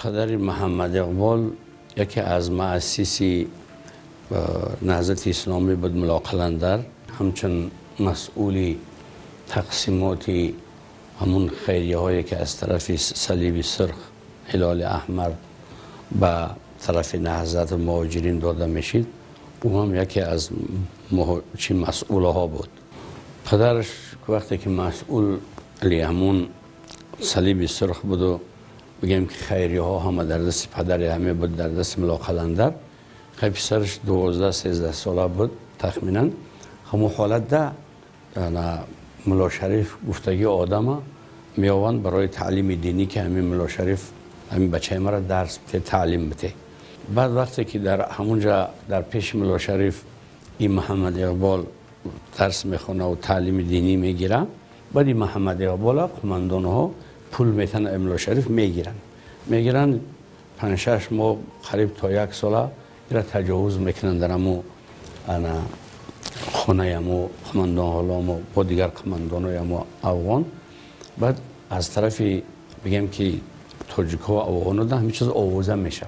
پدر محمد اقبال یکی از مؤسسی نهضت اسلامی بود، ملا قلندر، همچون مسئولی تقسیماتی همون خیریه هایی که از طرف صلیب سرخ، هلال احمر به طرف نهضت مهاجرین داده میشید، او هم یکی از مسئول ها بود. پدرش وقتی که مسئول همون صلیب سرخ بود و بگیم که خیریه ها همه در دست پدر همه بود، در دست ملا قلندر. خیلی پسرش 12-13 ساله بود تخمینا. همون حالت ده ملا شریف گفتگی آدم می آوند برای تعلیم دینی که همین ملا شریف همین بچه مرا درس بده، تعلیم بده. بعد وقتی که در همونجا در پیش ملا شریف این محمد اقبال درس میخونه و تعلیم دینی میگیره، بعد این محمد اقبال قماندان ها پول میتن ملا شریف میگیرن 5-6 ماه قریب تا 1 ساله را تجاوز میکنن در همون خانه همون قماندان ها با دیگر قماندان های همون افغان. بعد از طرف بگیم که تاجیک ها و افغان ها همین چیز آوازه میشه.